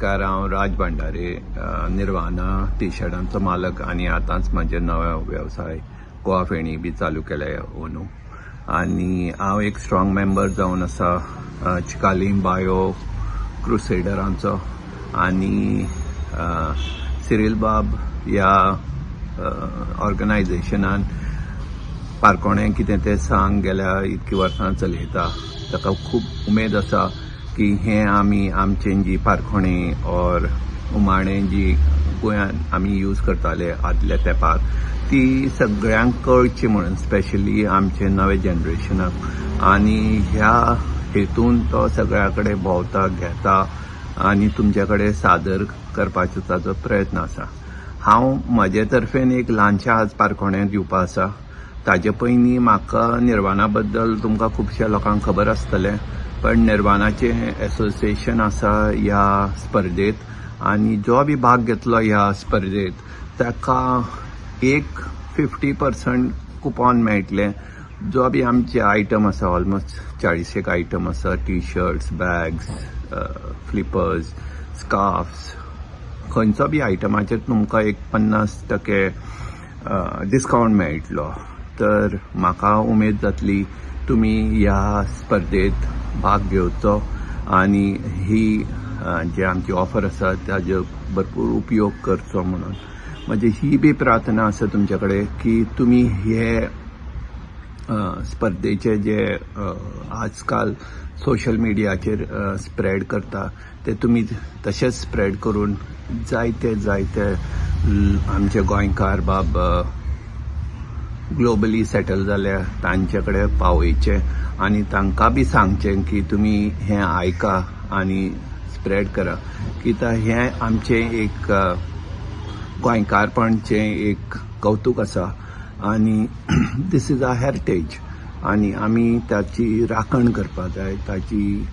नमस्कार, हांव राज भंडारे, निर्वाणा टी शर्टांचो मालक आनी आतांच म्हजे नवो वेवसाय गोवा फेणी बी चालू केले ओनू. आनी हांव एक स्ट्रॉंग मेंबर जावन आसा चिकालीम बायो क्रुसेडरांचो. आनी सिरील बाब ह्या ऑर्गनायझेशनान पारकोणें कितें तें सांग गेल्या इतकी वर्सां चलयता. ताका खूब उमेद आसा की हें आमी आमचें जी पारखोणें और उमाणें जी गोंयांत आमी यूज करताले आदल्या तेंपार ती सगळ्यांक कळची म्हणून, स्पेशली आमचे नवे जनरेशनाक. आनी ह्या हेतून तो सगळ्या कडेन भोंवता, घेता आनी तुमचे कडेन सादर करपाचो ताजो प्रयत्न आसा. हांव म्हजे तर्फेन एक ल्हानशें आज पारखोणें दिवपा आसा. ताजे पयलीं म्हाका निर्वाणा बद्दल तुमकां खुबश्या लोकांक खबर आसतलें, पण निर्वाणाचें एसोसिएशन आसा ह्या स्पर्धेत. आनी जो बी भाग घेतलो ह्या स्पर्धेत ताका 50% कुपन मेळटलें. जो बी आमचे आयटम आसा, ऑलमोस्ट 40 आयटम आसा, T shirts, bags, flippers, scarfs, खंयचो बी आयटमाचेर तुमकां 50% डिस्कावंट मेळटलो. तर म्हाका उमेद जातली तुमी ह्या स्पर्धेत भाग घेवचो आनी ही जी आमची ऑफर आसा ताजो भरपूर उपयोग करचो म्हणून. म्हणजे ही बी प्रार्थना आसा तुमचे कडेन की तुमी हे स्पर्धेचे जे आजकाल सोशल मिडियाचेर स्प्रेड करता ते तुमी तशेंच स्प्रेड करून जायते आमचे गोंयकार बाब ग्लोबली सेटल जाल्या तांचे कडेन पावयचे आनी तांकां बी सांगचें की तुमी हें आयका आनी स्प्रेड करा. कित्याक हें आमचें एक गोंयकारपणचें एक कौतूक आसा आनी दीस इज अ हेरिटेज आनी आमी ताची राखण करपा जाय, ताची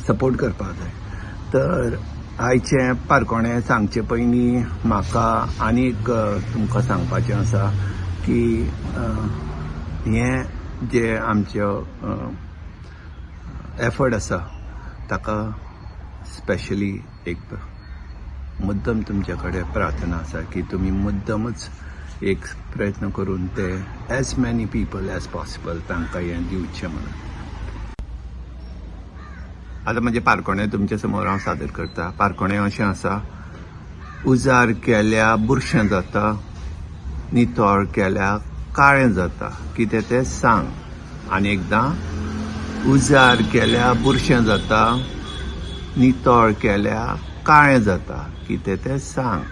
सपोर्ट करपा जाय. तर आयचें पारकोणें सांगचे पयलीं म्हाका आनीक तुमकां सांगपाचें आसा की हें जे आमच्यो एफर्ट आसा ताका स्पेशली एक मुद्दम तुमचे कडेन प्रार्थना आसा की तुमी मुद्दमच एक प्रयत्न करून ते as many people as possible तांकां हें दिवचें म्हणून. आतां म्हणजे पारकोणें तुमचे समोर हांव सादर करता. पारकोणें अशें आसा, उजार केल्या बुरशें जाता, नितळ केल्या काळें जाता, कितें तें सांग. आनी एकदां, उजार केल्या बुरशें जाता, नितळ केल्या काळें जाता, कितें तें सांग.